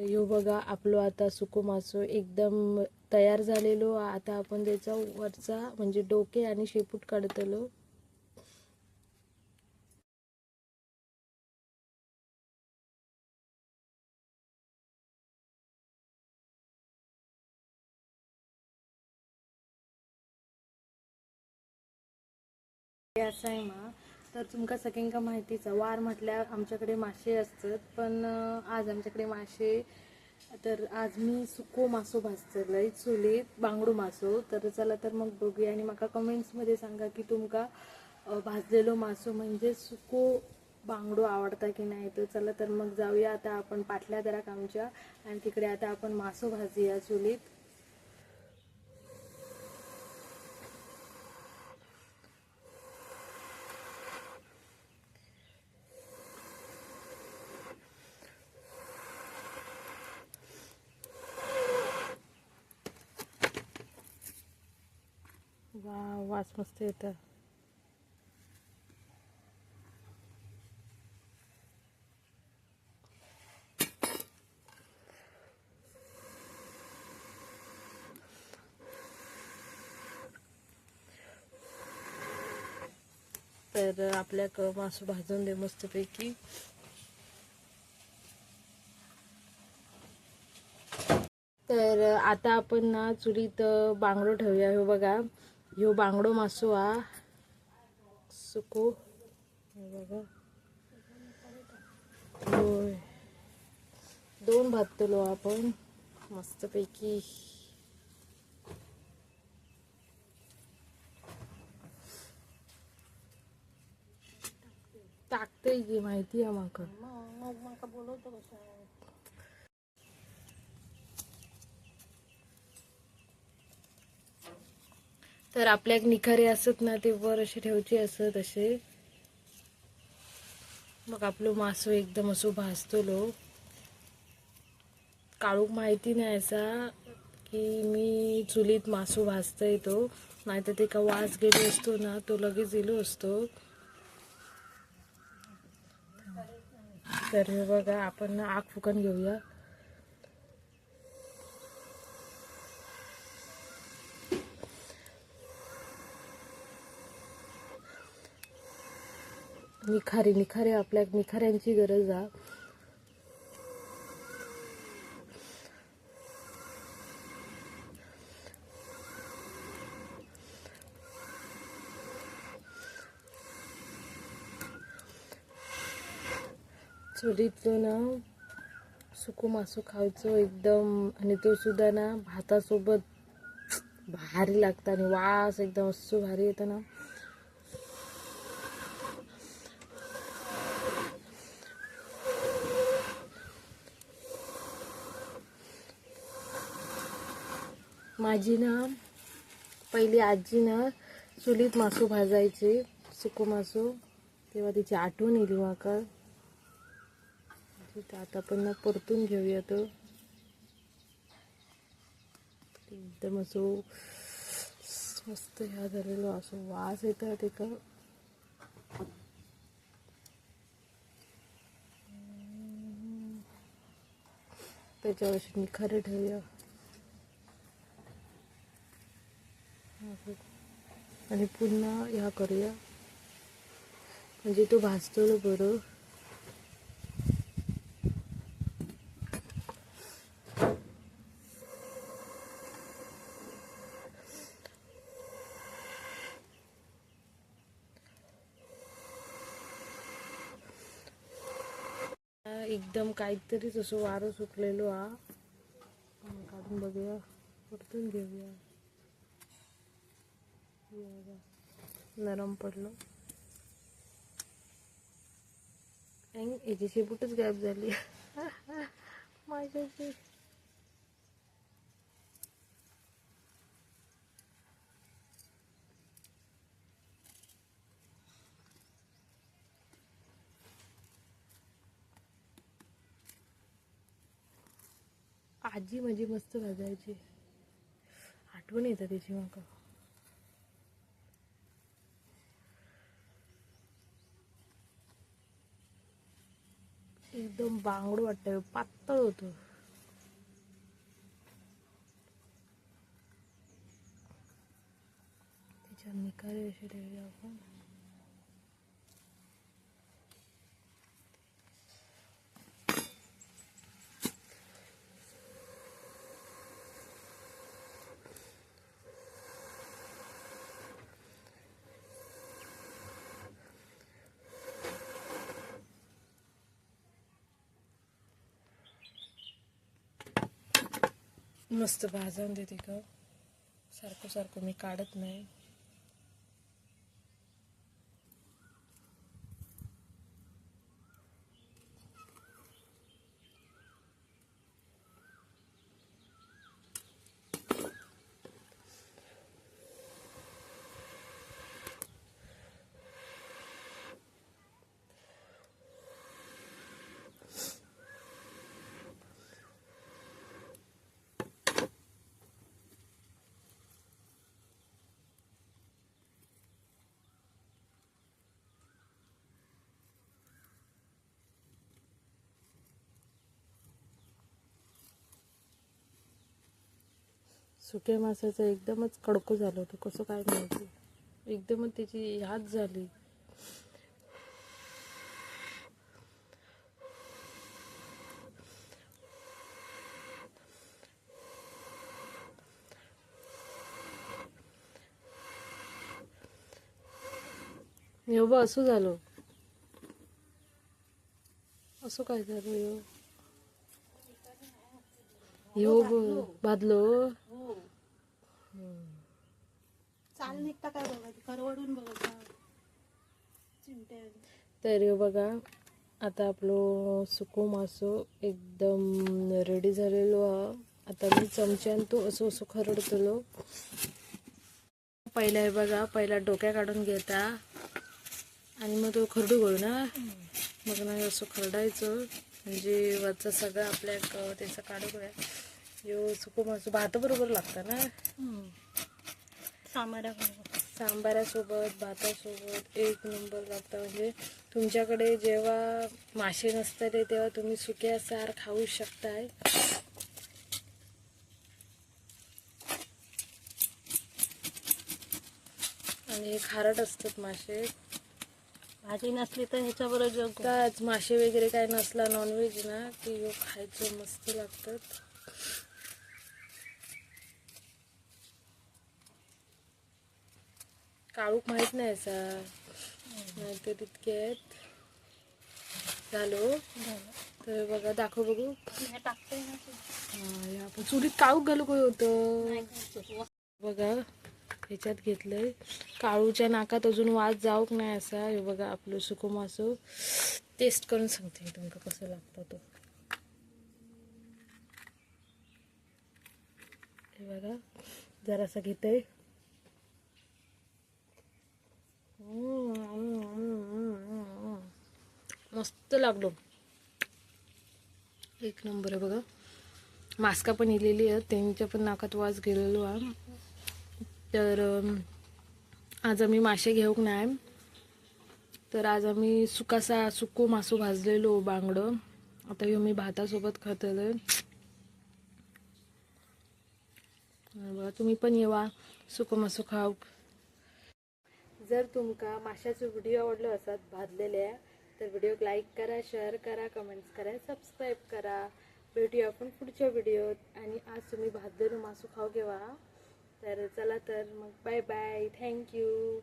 यो बघा आपलो आता सुको मासो एकदम तयार झालेलो. आता आपण त्याचा वरचा म्हणजे डोके आणि शेपूट काढतलो. असं आहे मा तर तुमका सगळ्यांका माहितीचा वार म्हटल्यार आमच्याकडे मासे असतात. पण आज आमच्याकडे मासे तर आज मी सुको मासो भाजतलंय चुलीत बांगडो मासो. तर चला तर मग बघूया आणि माका कमेंट्समध्ये सांगा की तुमका भाजलेलो मासो म्हणजे सुको बांगडो आवडता की नाही. तर चला तर मग जाऊया आता आपण पाटल्या दराक आमच्या आणि तिकडे आता आपण मासो भाजूया चुलीत. वा वास मस्त येतं. तर आपल्याक मासो भाजून दे मस्तपैकी. तर आता आपण ना चुलीत बांगडो ठेवूया. हो बघा ह्यो बांगडो मासो हा सुको. हे बघा होय दोन भाजतलो आपण मस्तपैकी. टाकतोय की माहिती आहे माका. तर आपल्याक निखारे असत ना ते वर असे ठेवचे असत असे. मग आपलो मासो एकदम असो भाजतलो. काळूक माहिती नाही असा की मी चुलीत मासो भाजतोय तो, नाहीतर ते का वास गेलो असतो ना तो लगेच गेलो असतो. तर हे बघा आपण ना आग फुकून घेऊया. निखारे आपल्या निखाऱ्यांची गरज आहे. चुलीतलो ना सुको मासो खायचो एकदम, आणि तो सुद्धा ना भातासोबत भारी लागता आणि वास एकदम असं भारी येतं ना. माझी ना पहिली आजी ना चुलीत मासो भाजायची सुको मासो, तेव्हा तिची आठवण येईल माका. आता पण ना परतून घेऊया तो एकदम असो मस्त ह्या झालेलो असो वास येतं ते का. त्याच्यावर निखारे ठेवूया आणि पुन्हा ह्या करूया म्हणजे तो भाजतो बरं. एकदम काहीतरीच असं वारं सुटलेलो हा. काढून बघूया परतून घेऊया. नरम पडलो. याची शेपूटच गायब झाली माझ्याची. आजी माझी मस्त भाजायची, आठवण येतं त्याची माका. एकदम बांगडो वाटतं, पातळ होतं. निकाले अशी ठेवली आपण. मस्त भाजून देते का सारखं सारखं मी काढत नाही. सुक्या माशाचं एकदमच कडकं झालं होतं, कसं काय माहिती, एकदमच त्याची ह्याच झाली. एवढं असं झालं, असं काय झालं भाजलो. चाल निघता काय बघा करवडून बघा चिमट्या. तर हे बघा आता आपलं सुको मासो एकदम रेडी झालेलो हा. आता मी चमच्यान तो असं असं खरडतलो. पहिला हे बघा, पहिला डोक्या काढून घेता आणि मग तो खरडू गळू ना, मग नाही असं खरडायचं म्हणजे वरचा सगळं आपल्या त्याचं काढू गया. यो सुको मासो भात बरोबर लागतं ना, सांबारासोबत भातासोबत एक नंबर लागतं. म्हणजे तुमच्याकडे जेव्हा मासे नसतात तेव्हा तुम्ही सुक्या सार खाऊ शकताय. आणि हे खारट असतात मासे. भाजी नसली तर ह्याच्याबरोबर त्याच मासे वगैरे काय नसला नॉनव्हेज ना की यो खायचं मस्त लागतात. काळूक माहित नाही असा, नाही तर तितके आहेत. झालो तर बघा, दाखव बघू. टाकते ना हा, आपण चुलीत काळूक घालू काय होतं बघा. ह्याच्यात घेतलंय, काळूच्या नाकात अजून वास जाऊक नाही असा. हे बघा आपलं सुको मासो टेस्ट करून सांगते तुमका कसं लागतं तो. हे बघा जरासा घेते. मस्त लागलो, एक नंबर आहे बघा. मास्का पण इलेली आहे, त्यांच्या पण नाकात वास गेलेलो आहे. तर आज आम्ही मासे घेऊक नाही, तर आज आम्ही सुको मासो भाजलेलो बांगडं. आता ह्यो मी भातासोबत खातले. बघा तुम्ही पण येवा सुको मासो खाऊक. जर तुमका माशाचे व्हिडिओ आवडले असतात भाजलेल्या, तर व्हिडिओक लाईक करा, शेअर करा, कमेंट्स करा, सबस्क्राईब करा. भेटूया आपण पुढच्या व्हिडिओत. आणि आज तुम्ही भाजलेलं मासो खाऊ घेवा. तर चला तर मग बाय बाय, थँक्यू.